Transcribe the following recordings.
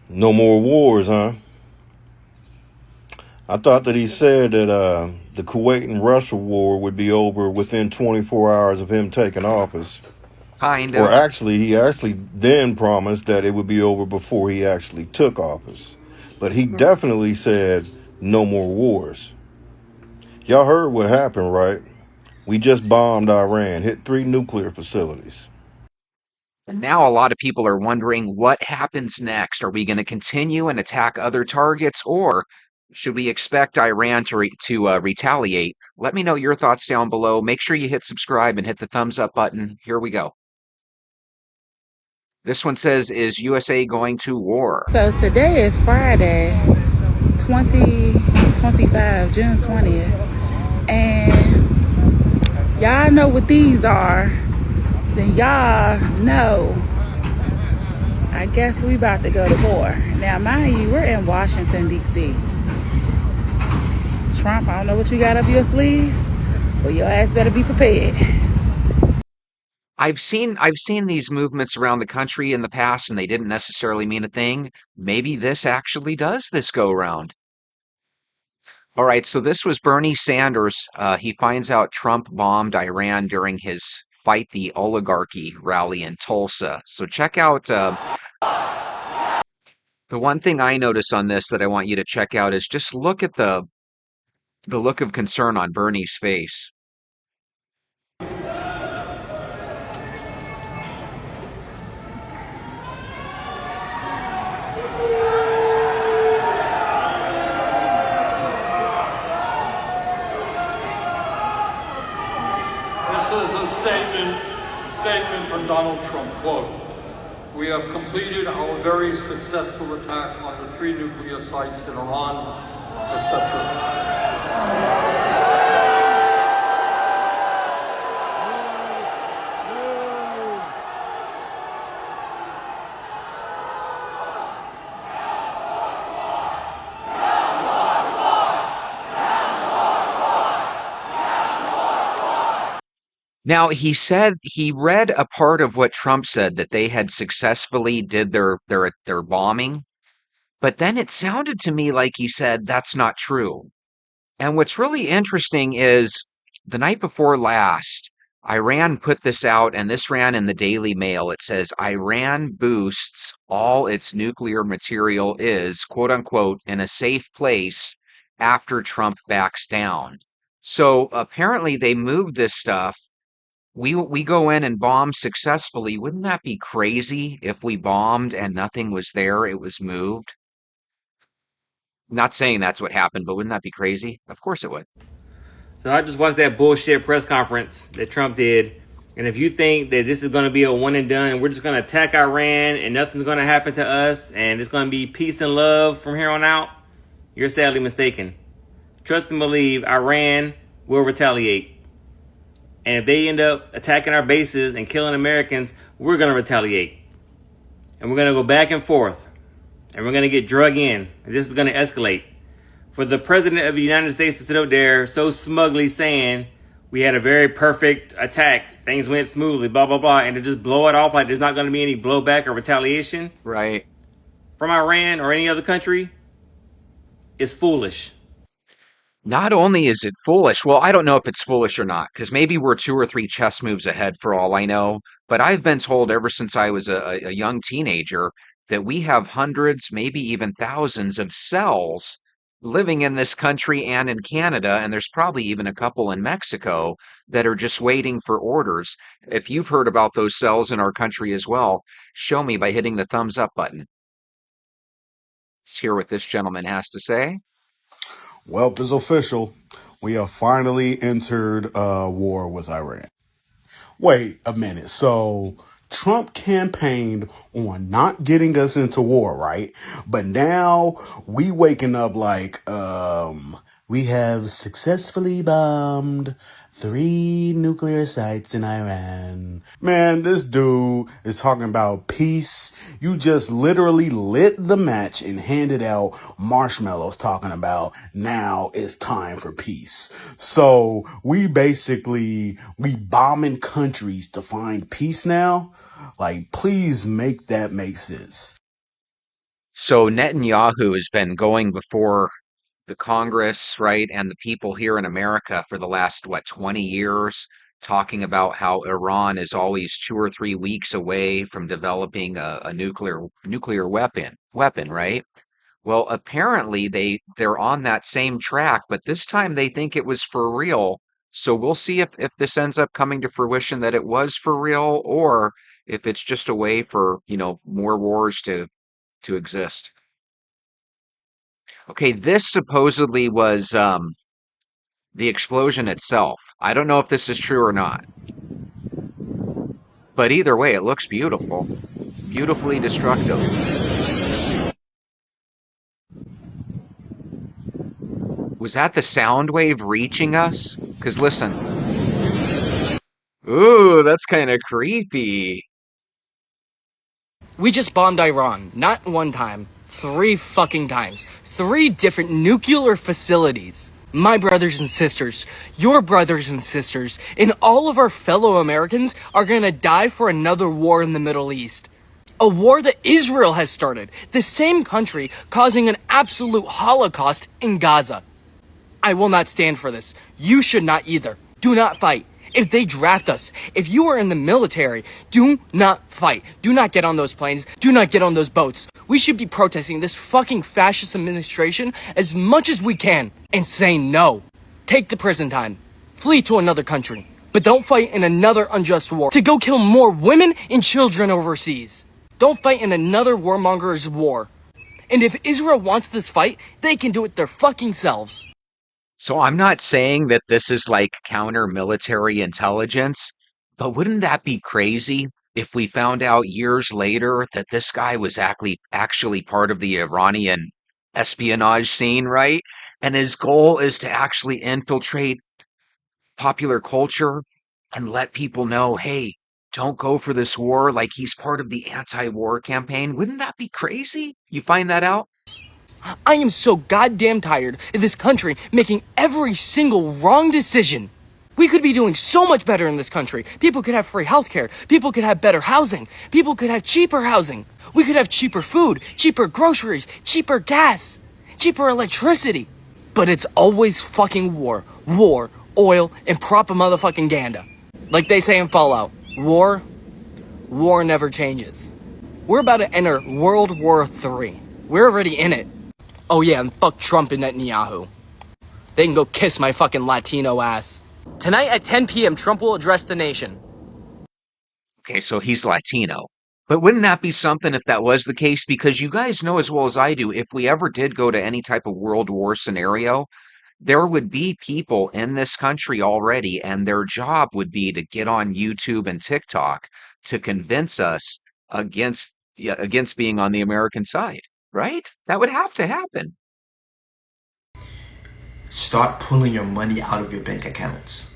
No more wars, huh? I thought that he said that the Kuwait and Russia war would be over within 24 hours of him taking office. Kind Or of. actually, he actually then promised that it would be over before he actually took office. But he definitely said no more wars. Y'all heard what happened, right? We just bombed Iran, hit 3 nuclear facilities. And now a lot of people are wondering what happens next. Are we going to continue and attack other targets, or should we expect Iran to retaliate? Let me know your thoughts down below. Make sure you hit subscribe and hit the thumbs up button. Here we go. This one says, is USA going to war? So today is Friday, 2025, June 20th. And y'all know what these are. Then y'all know. I guess we about to go to war. Now, mind you, we're in Washington, D.C. Trump, I don't know what you got up your sleeve, but your ass better be prepared. I've seen these movements around the country in the past, and they didn't necessarily mean a thing. Maybe this actually does this go round. All right, so this was Bernie Sanders. He finds out Trump bombed Iran during his Fight the Oligarchy rally in Tulsa. So check out the one thing I notice on this that I want you to check out is just look at the look of concern on Bernie's face. This is a statement from Donald Trump. Quote, "We have completed our very successful attack on the 3 nuclear sites in Iran," etc. Now, he read a part of what Trump said that they had successfully did their bombing, but then it sounded to me like he said that's not true. And what's really interesting is the night before last, Iran put this out, and this ran in the Daily Mail. It says Iran boosts all its nuclear material is, quote unquote, in a safe place after Trump backs down. So apparently they moved this stuff. We go in and bomb successfully. Wouldn't that be crazy if we bombed and nothing was there? It was moved. Not saying that's what happened, but wouldn't that be crazy? Of course it would. So I just watched that bullshit press conference that Trump did. And if you think that this is going to be a one and done, and we're just going to attack Iran and nothing's going to happen to us and it's going to be peace and love from here on out, you're sadly mistaken. Trust and believe Iran will retaliate. And if they end up attacking our bases and killing Americans, we're going to retaliate. And we're going to go back and forth. And we're going to get drug in. And this is going to escalate. For the president of the United States to sit up there so smugly saying we had a very perfect attack, things went smoothly, blah, blah, blah, and to just blow it off like there's not going to be any blowback or retaliation Right. from Iran or any other country is foolish. Not only is it foolish, well, I don't know if it's foolish or not, because maybe we're 2 or 3 chess moves ahead for all I know. But I've been told ever since I was a young teenager that we have hundreds, maybe even thousands of cells living in this country and in Canada, and there's probably even a couple in Mexico that are just waiting for orders. If you've heard about those cells in our country as well, show me by hitting the thumbs up button. Let's hear what this gentleman has to say. Well, it's official. We have finally entered war with Iran. Wait a minute. So Trump campaigned on not getting us into war, right? But now we waking up like, we have successfully bombed 3 nuclear sites in Iran. Man, this dude is talking about peace. You just literally lit the match and handed out marshmallows talking about now it's time for peace. So we bombing countries to find peace now. Like, please make that make sense. So Netanyahu has been going before the Congress, right, and the people here in America for the last, what, 20 years, talking about how Iran is always 2 or 3 weeks away from developing a nuclear weapon, right? Well, apparently they're on that same track, but this time they think it was for real. So we'll see if this ends up coming to fruition that it was for real, or if it's just a way for, more wars to exist. Okay, this supposedly was the explosion itself. I don't know if this is true or not, but either way, it looks beautiful, beautifully destructive. Was that the sound wave reaching us? Because listen, ooh, that's kind of creepy. We just bombed Iran, not one time, 3 fucking times. 3 different nuclear facilities. My brothers and sisters, your brothers and sisters, and all of our fellow Americans are gonna die for another war in the Middle East. A war that Israel has started, the same country causing an absolute holocaust in Gaza. I will not stand for this. You should not either. Do not fight. If they draft us, if you are in the military, do not fight. Do not get on those planes. Do not get on those boats. We should be protesting this fucking fascist administration as much as we can and saying no. Take the prison time. Flee to another country. But don't fight in another unjust war to go kill more women and children overseas. Don't fight in another warmonger's war. And if Israel wants this fight, they can do it their fucking selves. So I'm not saying that this is like counter-military intelligence, but wouldn't that be crazy if we found out years later that this guy was actually part of the Iranian espionage scene, right? And his goal is to actually infiltrate popular culture and let people know, hey, don't go for this war, like he's part of the anti-war campaign. Wouldn't that be crazy? You find that out? I am so goddamn tired of this country making every single wrong decision. We could be doing so much better in this country. People could have free healthcare. People could have better housing. People could have cheaper housing. We could have cheaper food, cheaper groceries, cheaper gas, cheaper electricity. But it's always fucking war, oil, and proper motherfucking ganda. Like they say in Fallout, war never changes. We're about to enter World War III. We're already in it. Oh yeah, and fuck Trump and Netanyahu. They can go kiss my fucking Latino ass. Tonight at 10 p.m., Trump will address the nation. Okay, so he's Latino. But wouldn't that be something if that was the case? Because you guys know as well as I do, if we ever did go to any type of world war scenario, there would be people in this country already, and their job would be to get on YouTube and TikTok to convince us against being on the American side, right? That would have to happen. Start pulling your money out of your bank accounts,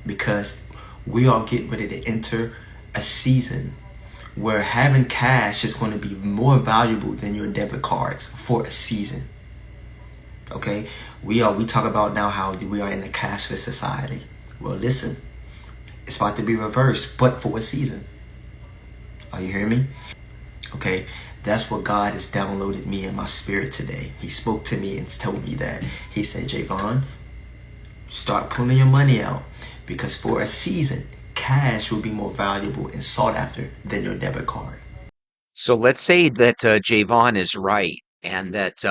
because we are getting ready to enter a season where having cash is going to be more valuable than your debit cards for a season. Okay, we talk about now how we are in a cashless society. Well, listen, it's about to be reversed, but for a season. Are you hearing me? Okay, that's what God has downloaded me in my spirit today. He spoke to me and told me that. He said, Javon, start pulling your money out, because for a season, cash will be more valuable and sought after than your debit card. So let's say that Javon is right, and that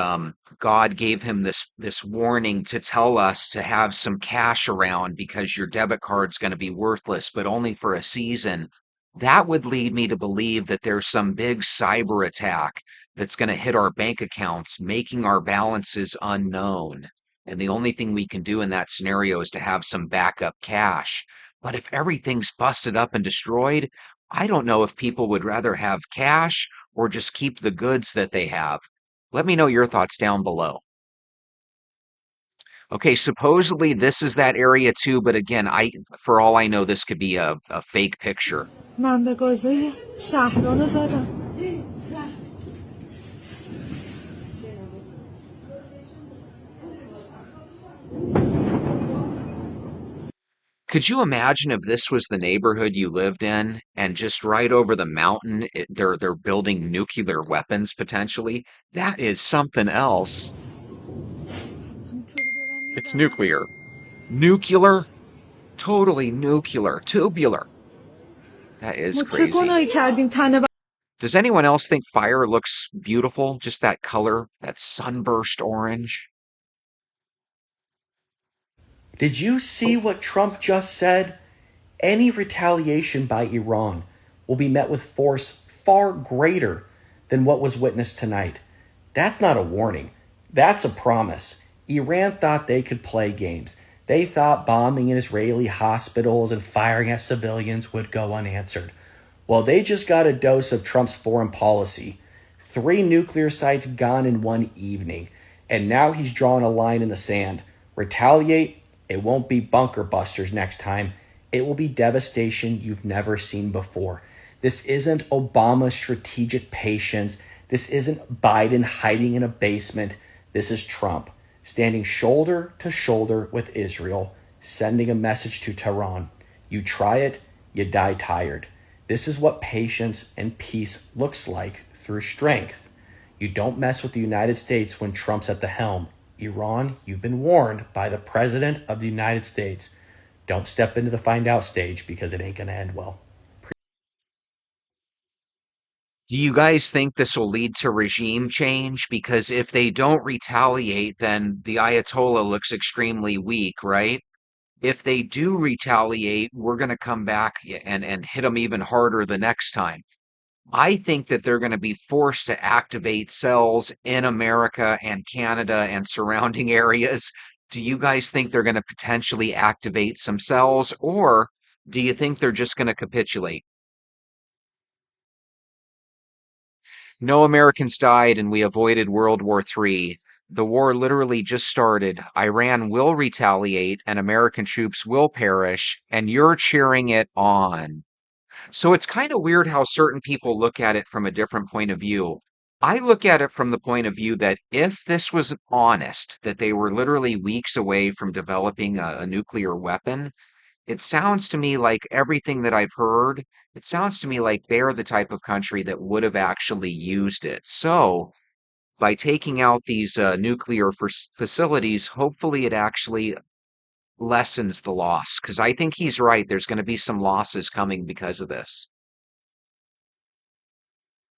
God gave him this warning to tell us to have some cash around because your debit card's going to be worthless, but only for a season. That would lead me to believe that there's some big cyber attack that's going to hit our bank accounts, making our balances unknown. And the only thing we can do in that scenario is to have some backup cash. But if everything's busted up and destroyed, I don't know if people would rather have cash or just keep the goods that they have. Let me know your thoughts down below. Okay, supposedly this is that area too, but again, for all I know, this could be a fake picture. من به گازوی شهرانو زدم. Could you imagine if this was the neighborhood you lived in and just right over the mountain, they're building nuclear weapons potentially? That is something else. It's nuclear. Nuclear? Totally nuclear. Tubular. That is ما چه crazy. گناهی کردیم تن Does anyone else think fire looks beautiful? Just that color, that sunburst orange? Did you see what Trump just said? Any retaliation by Iran will be met with force far greater than what was witnessed tonight. That's not a warning. That's a promise. Iran thought they could play games. They thought bombing in Israeli hospitals and firing at civilians would go unanswered. Well, they just got a dose of Trump's foreign policy. 3 nuclear sites gone in one evening. And now he's drawing a line in the sand. Retaliate, it won't be bunker busters next time. It will be devastation you've never seen before. This isn't Obama's strategic patience. This isn't Biden hiding in a basement. This is Trump standing shoulder to shoulder with Israel, sending a message to Tehran. You try it, you die tired. This is what patience and peace looks like through strength. You don't mess with the United States when Trump's at the helm. Iran, you've been warned by the President of the United States. Don't step into the find out stage because it ain't going to end well. Do you guys think this will lead to regime change? Because if they don't retaliate, then the Ayatollah looks extremely weak, right? If they do retaliate, we're going to come back and hit them even harder the next time. I think that they're going to be forced to activate cells in America and Canada and surrounding areas. Do you guys think they're going to potentially activate some cells, or do you think they're just going to capitulate? No Americans died and we avoided World War III. The war literally just started. Iran will retaliate and American troops will perish, and you're cheering it on. So it's kind of weird how certain people look at it from a different point of view. I look at it from the point of view that if this was honest, that they were literally weeks away from developing a nuclear weapon, it sounds to me like everything that I've heard, it sounds to me like they're the type of country that would have actually used it. So by taking out these nuclear facilities, hopefully it actually lessens the loss. Because I think he's right. There's going to be some losses coming because of this.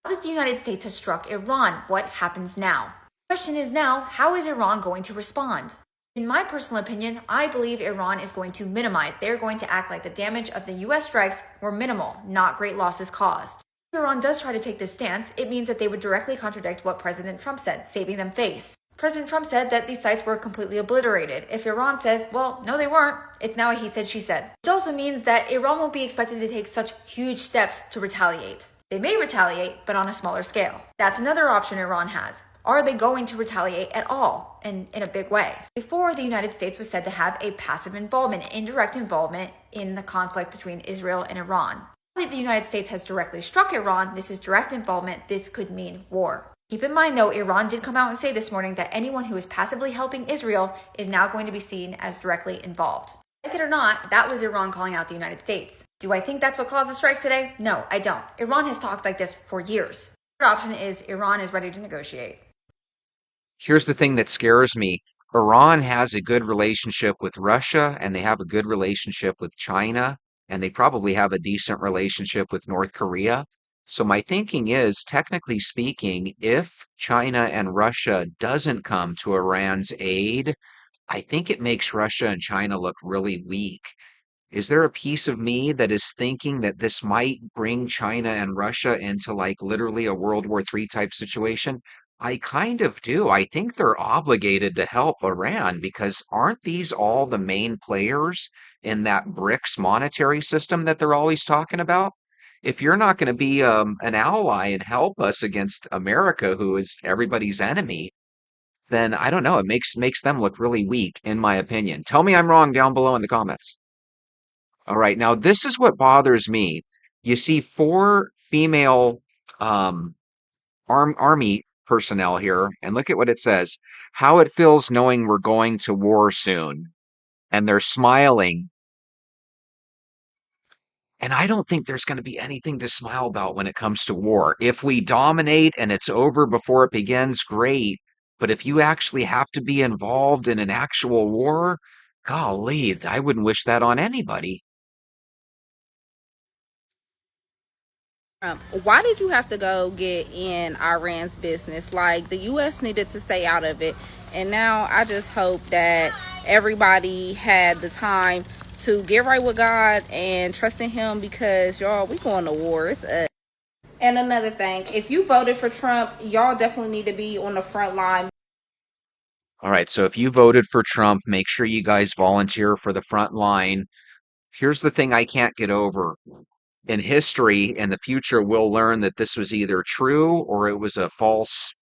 Now that the United States has struck Iran, what happens now? The question is now, how is Iran going to respond? In my personal opinion, I believe Iran is going to minimize. They're going to act like the damage of the US strikes were minimal, not great losses caused. If Iran does try to take this stance, it means that they would directly contradict what President Trump said, saving them face. President Trump said that these sites were completely obliterated. If Iran says, well, no, they weren't, it's now a he said, she said. Which also means that Iran won't be expected to take such huge steps to retaliate. They may retaliate, but on a smaller scale. That's another option Iran has. Are they going to retaliate at all, and in a big way? Before, the United States was said to have a passive involvement, indirect involvement in the conflict between Israel and Iran. Now that the United States has directly struck Iran, this is direct involvement, this could mean war. Keep in mind though, Iran did come out and say this morning that anyone who is passively helping Israel is now going to be seen as directly involved. Like it or not, that was Iran calling out the United States. Do I think that's what caused the strikes today? No, I don't. Iran has talked like this for years. The third option is Iran is ready to negotiate. Here's the thing that scares me. Iran has a good relationship with Russia, and they have a good relationship with China, and they probably have a decent relationship with North Korea. So my thinking is, technically speaking, if China and Russia doesn't come to Iran's aid, I think it makes Russia and China look really weak. Is there a piece of me that is thinking that this might bring China and Russia into like literally a World War III type situation? I kind of do. I think they're obligated to help Iran because aren't these all the main players in that BRICS monetary system that they're always talking about? If you're not going to be an ally and help us against America, who is everybody's enemy, then I don't know. It makes them look really weak, in my opinion. Tell me I'm wrong down below in the comments. All right, now this is what bothers me. You see 4 female army personnel here, and look at what it says. How it feels knowing we're going to war soon. And they're smiling. And I don't think there's going to be anything to smile about when it comes to war. If we dominate and it's over before it begins, great. But if you actually have to be involved in an actual war, golly, I wouldn't wish that on anybody. Why did you have to go get in Iran's business? Like, the U.S. needed to stay out of it. And now I just hope that everybody had the time to get right with God and trust in Him, because, y'all, we going to war. It's us. And another thing, if you voted for Trump, y'all definitely need to be on the front line. All right, so if you voted for Trump, make sure you guys volunteer for the front line. Here's the thing I can't get over. In history, in the future, we'll learn that this was either true or it was a false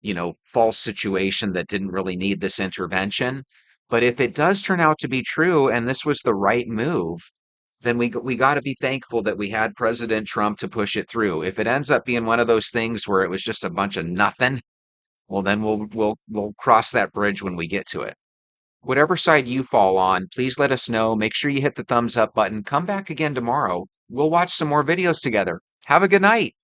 situation that didn't really need this intervention. But if it does turn out to be true and this was the right move, then we got to be thankful that we had President Trump to push it through. If it ends up being one of those things where it was just a bunch of nothing, well, then we'll cross that bridge when we get to it. Whatever side you fall on, please let us know. Make sure you hit the thumbs up button. Come back again tomorrow. We'll watch some more videos together. Have a good night.